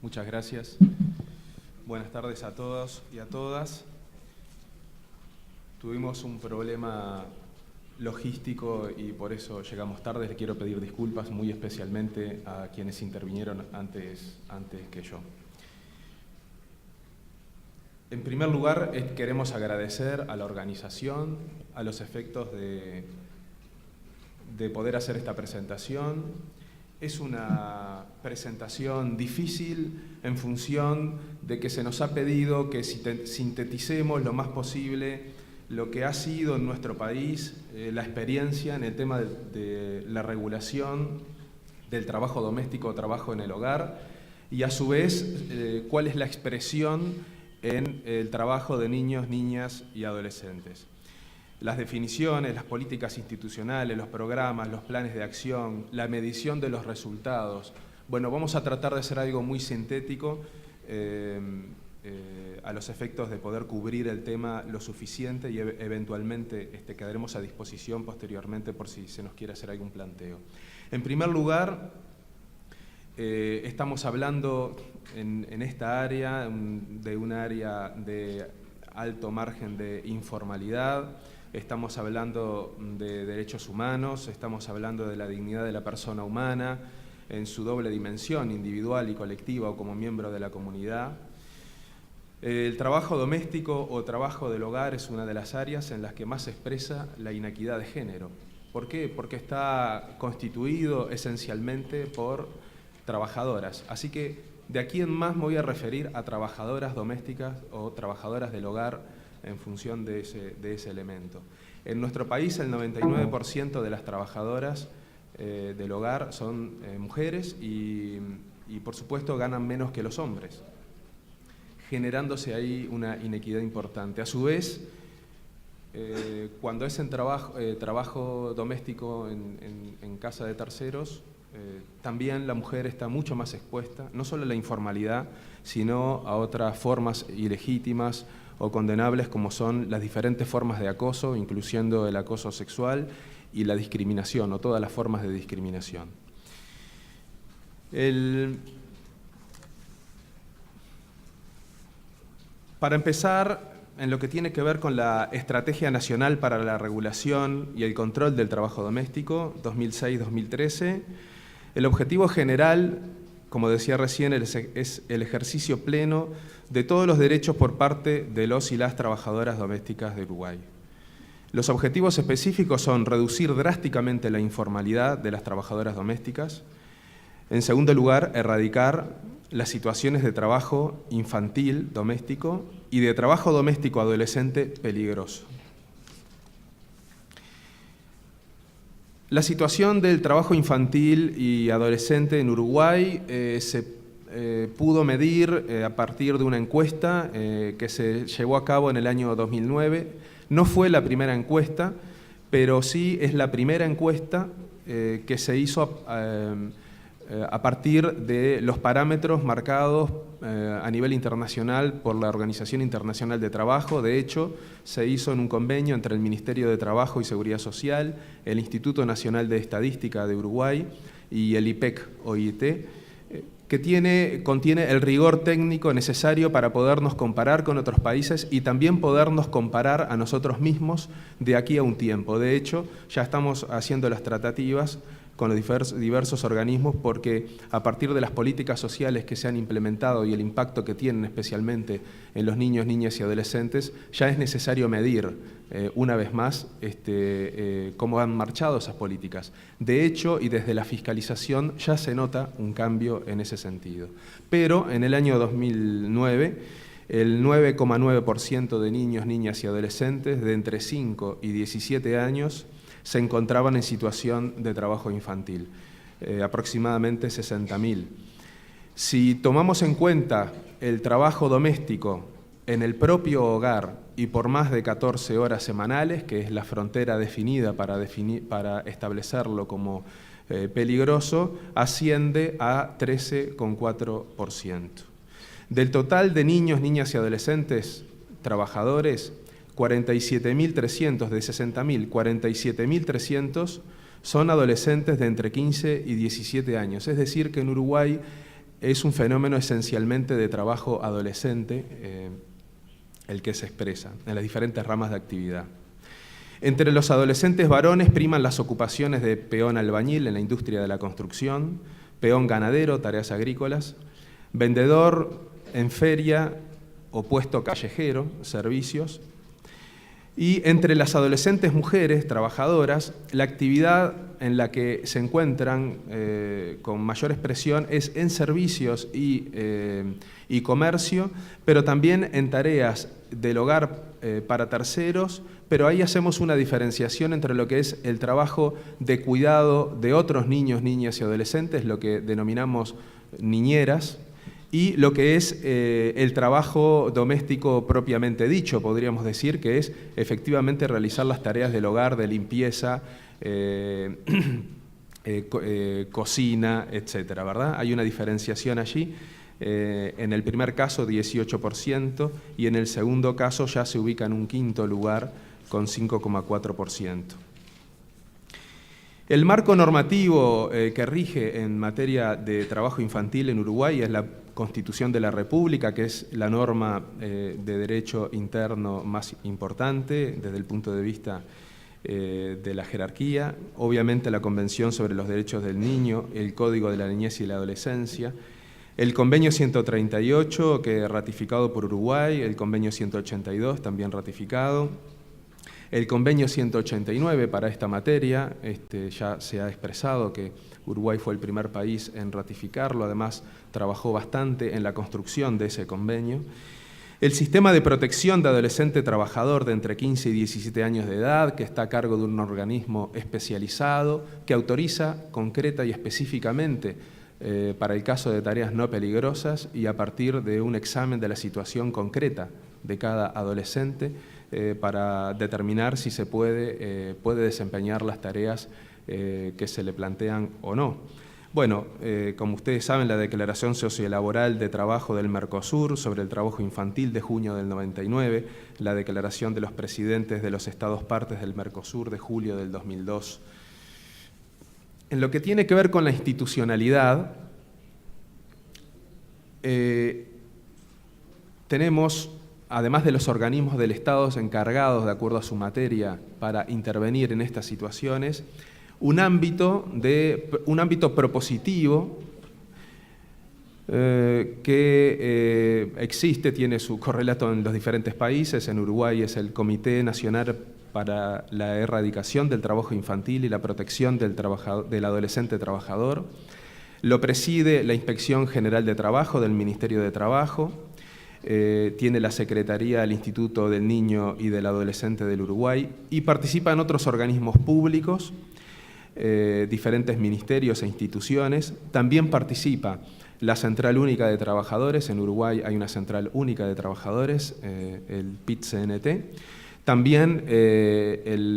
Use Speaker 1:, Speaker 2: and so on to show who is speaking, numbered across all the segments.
Speaker 1: Muchas gracias. Buenas tardes a todos y a todas. Tuvimos un problema logístico y por eso llegamos tarde. Les quiero pedir disculpas muy especialmente a quienes intervinieron antes que yo. En primer lugar, queremos agradecer a la organización, a los efectos de poder hacer esta presentación. Es una presentación difícil en función de que se nos ha pedido que sinteticemos lo más posible lo que ha sido en nuestro país la experiencia en el tema de la regulación del trabajo doméstico o trabajo en el hogar y a su vez cuál es la expresión en el trabajo de niños, niñas y adolescentes. Las definiciones, las políticas institucionales, los programas, los planes de acción, la medición de los resultados. Bueno, vamos a tratar de hacer algo muy sintético a los efectos de poder cubrir el tema lo suficiente y eventualmente quedaremos a disposición posteriormente por si se nos quiere hacer algún planteo. En primer lugar, estamos hablando en esta área de un área de alto margen de informalidad. Estamos hablando de derechos humanos, estamos hablando de la dignidad de la persona humana en su doble dimensión, individual y colectiva o como miembro de la comunidad. El trabajo doméstico o trabajo del hogar es una de las áreas en las que más se expresa la inequidad de género. ¿Por qué? Porque está constituido esencialmente por trabajadoras. Así que de aquí en más me voy a referir a trabajadoras domésticas o trabajadoras del hogar en función de ese elemento. En nuestro país el 99% de las trabajadoras del hogar son mujeres y por supuesto ganan menos que los hombres, generándose ahí una inequidad importante. A su vez, cuando es en trabajo doméstico en casa de terceros, también la mujer está mucho más expuesta, no solo a la informalidad, sino a otras formas ilegítimas o condenables como son las diferentes formas de acoso, incluyendo el acoso sexual y la discriminación o todas las formas de discriminación. Para empezar, en lo que tiene que ver con la Estrategia Nacional para la Regulación y el Control del Trabajo Doméstico, 2006-2013, el objetivo general, como decía recién, es el ejercicio pleno de todos los derechos por parte de los y las trabajadoras domésticas de Uruguay. Los objetivos específicos son reducir drásticamente la informalidad de las trabajadoras domésticas. En segundo lugar, erradicar las situaciones de trabajo infantil doméstico y de trabajo doméstico adolescente peligroso. La situación del trabajo infantil y adolescente en Uruguay se pudo medir a partir de una encuesta que se llevó a cabo en el año 2009. No fue la primera encuesta, pero sí es la primera encuesta que se hizo a partir de los parámetros marcados a nivel internacional por la Organización Internacional de Trabajo. De hecho, se hizo en un convenio entre el Ministerio de Trabajo y Seguridad Social, el Instituto Nacional de Estadística de Uruguay y el IPEC-OIT, que contiene el rigor técnico necesario para podernos comparar con otros países y también podernos comparar a nosotros mismos de aquí a un tiempo. De hecho, ya estamos haciendo las tratativas con los diversos organismos porque a partir de las políticas sociales que se han implementado y el impacto que tienen especialmente en los niños, niñas y adolescentes, ya es necesario medir una vez más cómo han marchado esas políticas. De hecho, y desde la fiscalización ya se nota un cambio en ese sentido. Pero en el año 2009, el 9,9% de niños, niñas y adolescentes de entre 5 y 17 años se encontraban en situación de trabajo infantil, aproximadamente 60.000. Si tomamos en cuenta el trabajo doméstico en el propio hogar y por más de 14 horas semanales, que es la frontera definida para establecerlo como peligroso, asciende a 13,4%. Del total de niños, niñas y adolescentes trabajadores, 47.300 de 60.000, 47.300 son adolescentes de entre 15 y 17 años. Es decir, que en Uruguay es un fenómeno esencialmente de trabajo adolescente, el que se expresa en las diferentes ramas de actividad. Entre los adolescentes varones priman las ocupaciones de peón albañil en la industria de la construcción, peón ganadero, tareas agrícolas, vendedor en feria o puesto callejero, servicios. Y entre las adolescentes mujeres trabajadoras, la actividad en la que se encuentran con mayor expresión es en servicios y comercio, pero también en tareas del hogar para terceros, pero ahí hacemos una diferenciación entre lo que es el trabajo de cuidado de otros niños, niñas y adolescentes, lo que denominamos niñeras, y lo que es el trabajo doméstico propiamente dicho, podríamos decir, que es efectivamente realizar las tareas del hogar, de limpieza, cocina, etcétera, ¿verdad? Hay una diferenciación allí. En el primer caso 18% y en el segundo caso ya se ubica en un quinto lugar con 5,4%. El marco normativo que rige en materia de trabajo infantil en Uruguay es la Constitución de la República, que es la norma de derecho interno más importante desde el punto de vista de la jerarquía. Obviamente la Convención sobre los Derechos del Niño, el Código de la Niñez y la Adolescencia, el Convenio 138, que es ratificado por Uruguay, el Convenio 182, también ratificado, el Convenio 189 para esta materia, ya se ha expresado que Uruguay fue el primer país en ratificarlo, además trabajó bastante en la construcción de ese convenio. El sistema de protección de adolescente trabajador de entre 15 y 17 años de edad, que está a cargo de un organismo especializado, que autoriza concreta y específicamente para el caso de tareas no peligrosas y a partir de un examen de la situación concreta de cada adolescente para determinar si se puede desempeñar las tareas que se le plantean o no. Bueno, como ustedes saben, la Declaración Sociolaboral de Trabajo del Mercosur sobre el trabajo infantil de junio del 99, la Declaración de los Presidentes de los Estados Partes del Mercosur de julio del 2002. En lo que tiene que ver con la institucionalidad, tenemos, además de los organismos del Estado encargados, de acuerdo a su materia, para intervenir en estas situaciones, un ámbito propositivo que existe, tiene su correlato en los diferentes países. En Uruguay es el Comité Nacional para la Erradicación del Trabajo Infantil y la Protección del Adolescente Trabajador. Lo preside la Inspección General de Trabajo del Ministerio de Trabajo. Tiene la Secretaría del Instituto del Niño y del Adolescente del Uruguay y participa en otros organismos públicos, diferentes ministerios e instituciones. También participa la Central Única de Trabajadores. En Uruguay hay una Central Única de Trabajadores, el PIT-CNT. También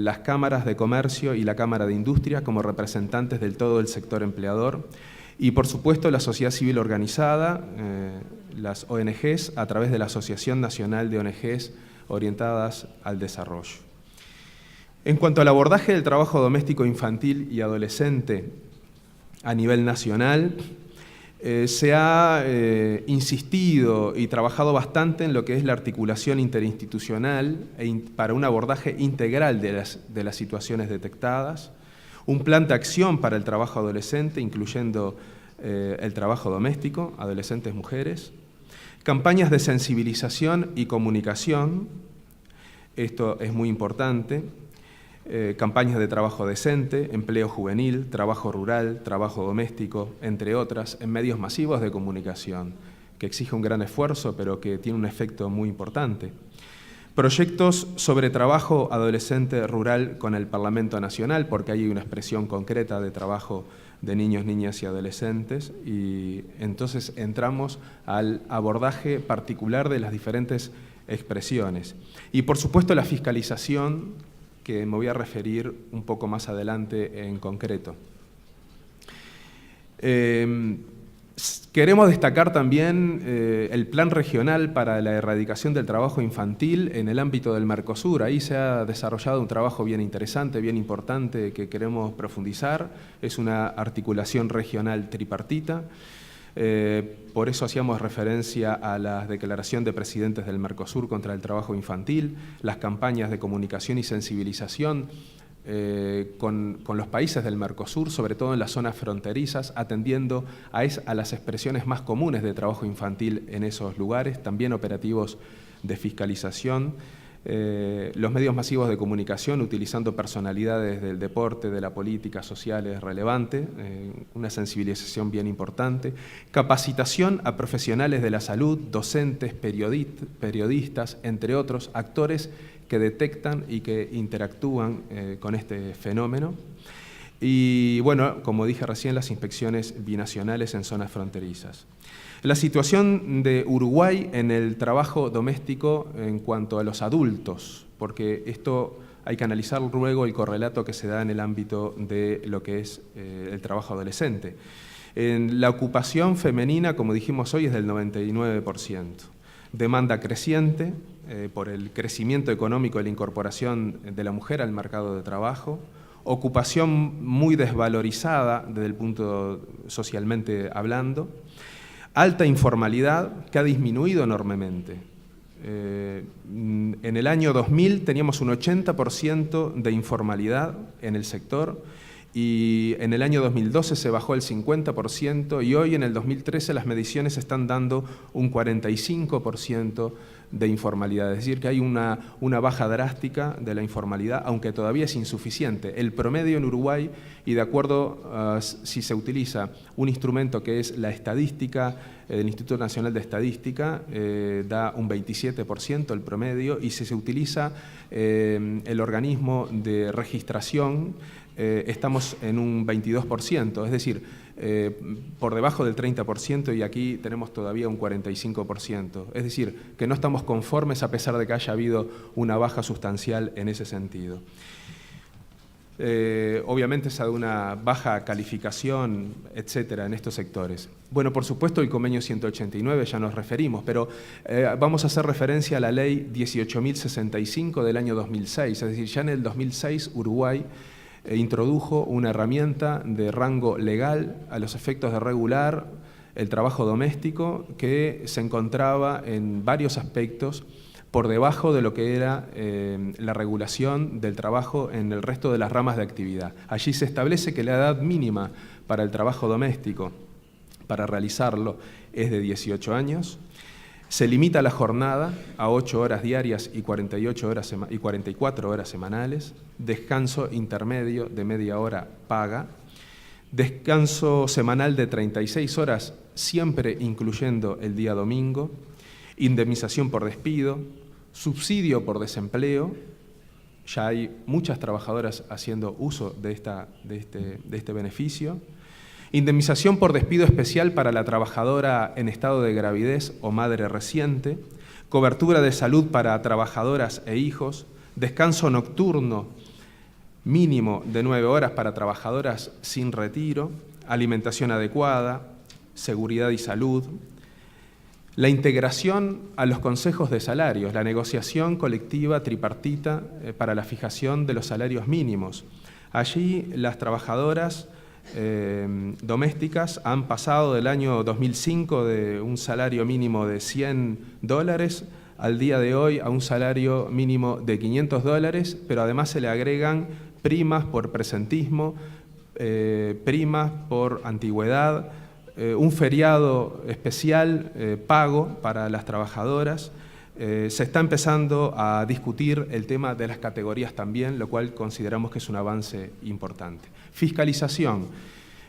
Speaker 1: las cámaras de comercio y la Cámara de Industria como representantes del todo el sector empleador. Y por supuesto la sociedad civil organizada, las ONGs, a través de la Asociación Nacional de ONGs Orientadas al Desarrollo. En cuanto al abordaje del trabajo doméstico infantil y adolescente a nivel nacional, se ha insistido y trabajado bastante en lo que es la articulación interinstitucional para un abordaje integral de las situaciones detectadas, un plan de acción para el trabajo adolescente, incluyendo el trabajo doméstico, adolescentes mujeres, campañas de sensibilización y comunicación, esto es muy importante, campañas de trabajo decente, empleo juvenil, trabajo rural, trabajo doméstico, entre otras, en medios masivos de comunicación, que exige un gran esfuerzo, pero que tiene un efecto muy importante. Proyectos sobre trabajo adolescente rural con el Parlamento Nacional, porque hay una expresión concreta de trabajo de niños, niñas y adolescentes, y entonces entramos al abordaje particular de las diferentes expresiones. Y por supuesto la fiscalización, que me voy a referir un poco más adelante en concreto. Queremos destacar también el Plan Regional para la Erradicación del Trabajo Infantil en el ámbito del Mercosur. Ahí se ha desarrollado un trabajo bien interesante, bien importante, que queremos profundizar. Es una articulación regional tripartita. Por eso hacíamos referencia a la declaración de presidentes del Mercosur contra el trabajo infantil, las campañas de comunicación y sensibilización con los países del Mercosur, sobre todo en las zonas fronterizas, atendiendo a las expresiones más comunes de trabajo infantil en esos lugares, también operativos de fiscalización. Los medios masivos de comunicación, utilizando personalidades del deporte, de la política, sociales, relevante, una sensibilización bien importante. Capacitación a profesionales de la salud, docentes, periodistas, entre otros, actores que detectan y que interactúan con este fenómeno. Y bueno, como dije recién, las inspecciones binacionales en zonas fronterizas. La situación de Uruguay en el trabajo doméstico en cuanto a los adultos, porque esto hay que analizar luego el correlato que se da en el ámbito de lo que es el trabajo adolescente. En la ocupación femenina, como dijimos hoy, es del 99%. Demanda creciente por el crecimiento económico y la incorporación de la mujer al mercado de trabajo. Ocupación muy desvalorizada desde el punto socialmente hablando. Alta informalidad que ha disminuido enormemente. En el año 2000 teníamos un 80% de informalidad en el sector y en el año 2012 se bajó el 50% y hoy en el 2013 las mediciones están dando un 45% de informalidad. Es decir, que hay una baja drástica de la informalidad, aunque todavía es insuficiente. El promedio en Uruguay, y de acuerdo a si se utiliza un instrumento que es la estadística, el Instituto Nacional de Estadística, da un 27% el promedio, y si se utiliza el organismo de registración, estamos en un 22%, es decir, por debajo del 30%, y aquí tenemos todavía un 45%. Es decir, que no estamos conformes a pesar de que haya habido una baja sustancial en ese sentido. Obviamente se ha dado una baja calificación, etcétera, en estos sectores. Bueno, por supuesto el convenio 189 ya nos referimos, pero vamos a hacer referencia a la ley 18.065 del año 2006, es decir, ya en el 2006 Uruguay introdujo una herramienta de rango legal a los efectos de regular el trabajo doméstico que se encontraba en varios aspectos por debajo de lo que era la regulación del trabajo en el resto de las ramas de actividad. Allí se establece que la edad mínima para el trabajo doméstico, para realizarlo, es de 18 años. Se limita la jornada a 8 horas diarias y 44 horas semanales, descanso intermedio de media hora paga, descanso semanal de 36 horas, siempre incluyendo el día domingo, indemnización por despido, subsidio por desempleo. Ya hay muchas trabajadoras haciendo uso de este beneficio. Indemnización por despido especial para la trabajadora en estado de gravidez o madre reciente, cobertura de salud para trabajadoras e hijos, descanso nocturno mínimo de 9 horas para trabajadoras sin retiro, alimentación adecuada, seguridad y salud, la integración a los consejos de salarios, la negociación colectiva tripartita para la fijación de los salarios mínimos. Allí las trabajadoras domésticas han pasado del año 2005 de un salario mínimo de $100 al día de hoy a un salario mínimo de $500, pero además se le agregan primas por presentismo, primas por antigüedad, un feriado especial pago para las trabajadoras. Se está empezando a discutir el tema de las categorías también, lo cual consideramos que es un avance importante. Fiscalización.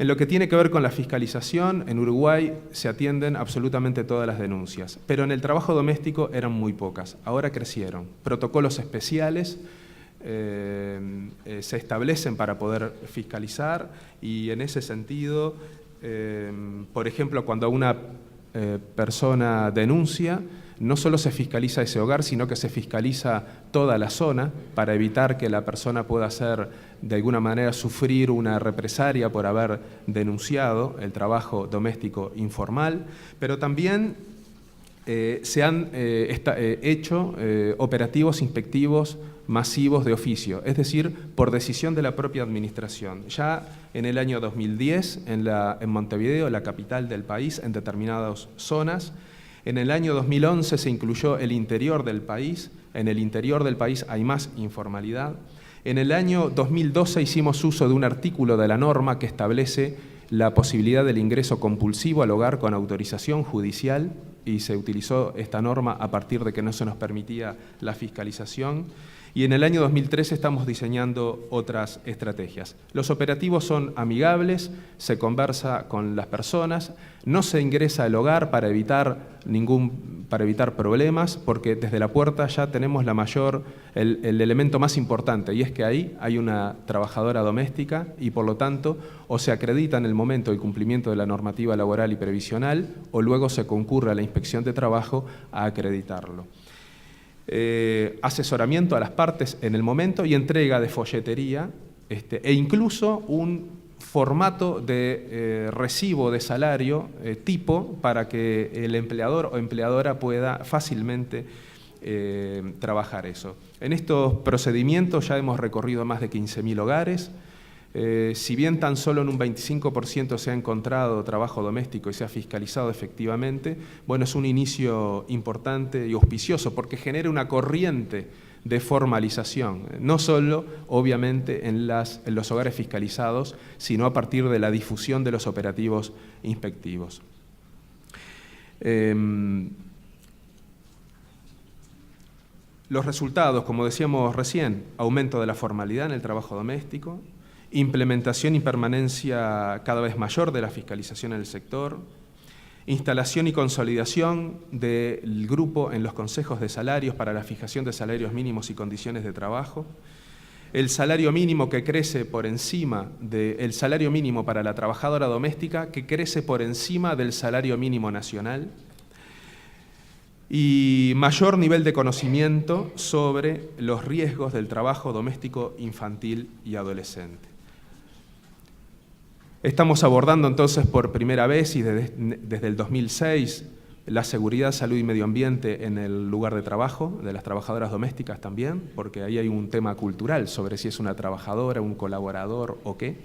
Speaker 1: En lo que tiene que ver con la fiscalización, en Uruguay se atienden absolutamente todas las denuncias, pero en el trabajo doméstico eran muy pocas, ahora crecieron. Protocolos especiales se establecen para poder fiscalizar y en ese sentido, por ejemplo, cuando una persona denuncia, no solo se fiscaliza ese hogar, sino que se fiscaliza toda la zona para evitar que la persona pueda de alguna manera sufrir una represalia por haber denunciado el trabajo doméstico informal, pero también se han hecho operativos inspectivos masivos de oficio, es decir, por decisión de la propia administración. Ya en el año 2010, en Montevideo, la capital del país, en determinadas zonas. En el año 2011 se incluyó el interior del país. En el interior del país hay más informalidad. En el año 2012 hicimos uso de un artículo de la norma que establece la posibilidad del ingreso compulsivo al hogar con autorización judicial, y se utilizó esta norma a partir de que no se nos permitía la fiscalización. Y en el año 2013 estamos diseñando otras estrategias. Los operativos son amigables, se conversa con las personas, no se ingresa al hogar para evitar problemas, porque desde la puerta ya tenemos el elemento más importante, y es que ahí hay una trabajadora doméstica y por lo tanto o se acredita en el momento del cumplimiento de la normativa laboral y previsional o luego se concurre a la inspección de trabajo a acreditarlo. Asesoramiento a las partes en el momento y entrega de folletería e incluso un formato de recibo de salario tipo para que el empleador o empleadora pueda fácilmente trabajar eso. En estos procedimientos ya hemos recorrido más de 15.000 hogares. Si bien tan solo en un 25% se ha encontrado trabajo doméstico y se ha fiscalizado efectivamente, bueno, es un inicio importante y auspicioso porque genera una corriente de formalización, no solo, obviamente, en los hogares fiscalizados, sino a partir de la difusión de los operativos inspectivos. Los resultados, como decíamos recién, aumento de la formalidad en el trabajo doméstico, implementación y permanencia cada vez mayor de la fiscalización en el sector, instalación y consolidación del grupo en los consejos de salarios para la fijación de salarios mínimos y condiciones de trabajo, el salario mínimo que crece por encima del salario mínimo para la trabajadora doméstica, que crece por encima del salario mínimo nacional, y mayor nivel de conocimiento sobre los riesgos del trabajo doméstico infantil y adolescente. Estamos abordando entonces por primera vez y desde el 2006 la seguridad, salud y medio ambiente en el lugar de trabajo de las trabajadoras domésticas también, porque ahí hay un tema cultural sobre si es una trabajadora, un colaborador o qué.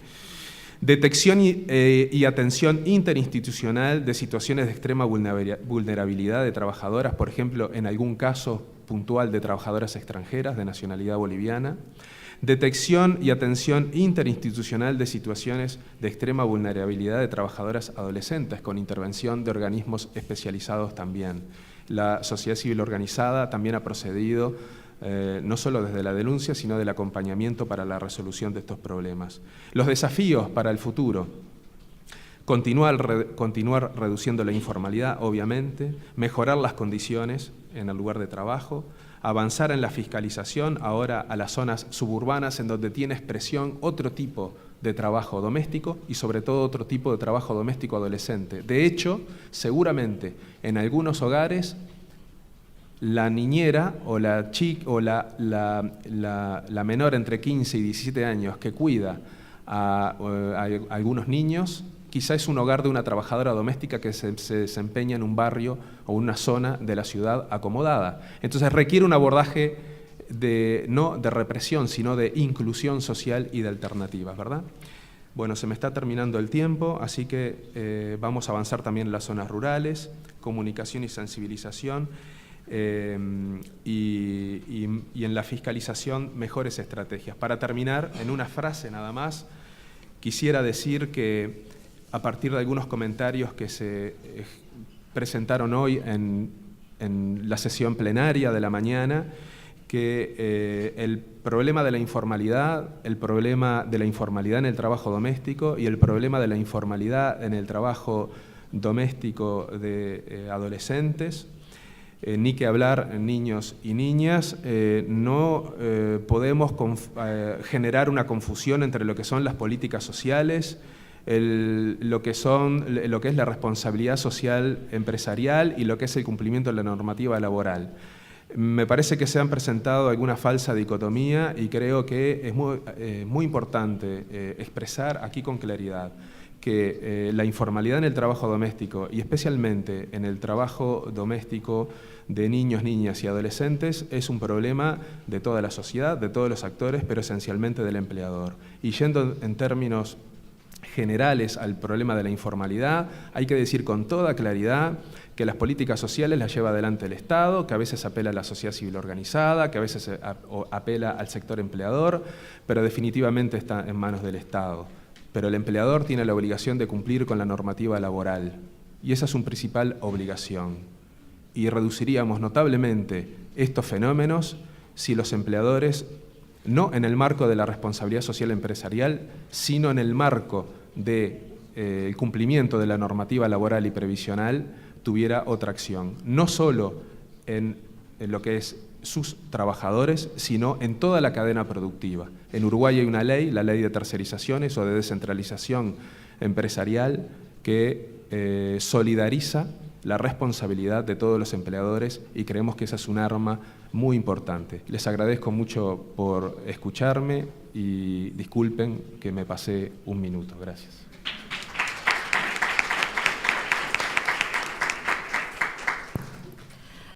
Speaker 1: Detección y atención interinstitucional de situaciones de extrema vulnerabilidad de trabajadoras, por ejemplo, en algún caso puntual de trabajadoras extranjeras de nacionalidad boliviana. Detección y atención interinstitucional de situaciones de extrema vulnerabilidad de trabajadoras adolescentes, con intervención de organismos especializados también. La sociedad civil organizada también ha procedido no solo desde la denuncia, sino del acompañamiento para la resolución de estos problemas. Los desafíos para el futuro: continuar reduciendo la informalidad, obviamente, mejorar las condiciones en el lugar de trabajo, avanzar en la fiscalización ahora a las zonas suburbanas en donde tiene expresión otro tipo de trabajo doméstico y sobre todo otro tipo de trabajo doméstico adolescente. De hecho, seguramente en algunos hogares la niñera o la menor entre 15 y 17 años que cuida a algunos niños, quizá es un hogar de una trabajadora doméstica que se desempeña en un barrio o una zona de la ciudad acomodada. Entonces requiere un abordaje no de represión, sino de inclusión social y de alternativas, ¿verdad? Bueno, se me está terminando el tiempo, así que vamos a avanzar también en las zonas rurales, comunicación y sensibilización, y en la fiscalización mejores estrategias. Para terminar, en una frase nada más, quisiera decir que a partir de algunos comentarios que se presentaron hoy en la sesión plenaria de la mañana, que el problema de la informalidad, el problema de la informalidad en el trabajo doméstico y el problema de la informalidad en el trabajo doméstico de adolescentes, ni que hablar niños y niñas, no podemos generar una confusión entre lo que son las políticas sociales, lo que es la responsabilidad social empresarial y lo que es el cumplimiento de la normativa laboral. Me parece que se han presentado alguna falsa dicotomía y creo que es muy importante expresar aquí con claridad que la informalidad en el trabajo doméstico y especialmente en el trabajo doméstico de niños, niñas y adolescentes es un problema de toda la sociedad, de todos los actores, pero esencialmente del empleador. Y yendo en términos generales al problema de la informalidad, hay que decir con toda claridad que las políticas sociales las lleva adelante el Estado, que a veces apela a la sociedad civil organizada, que a veces apela al sector empleador, pero definitivamente está en manos del Estado. Pero el empleador tiene la obligación de cumplir con la normativa laboral, y esa es su principal obligación. Y reduciríamos notablemente estos fenómenos si los empleadores, no en el marco de la responsabilidad social empresarial, sino en el marco del cumplimiento de la normativa laboral y previsional, tuviera otra acción, no solo en lo que es sus trabajadores, sino en toda la cadena productiva. En Uruguay hay una ley, la ley de tercerizaciones o de descentralización empresarial, que solidariza la responsabilidad de todos los empleadores y creemos que esa es un arma muy importante. Les agradezco mucho por escucharme y disculpen que me pasé un minuto. Gracias.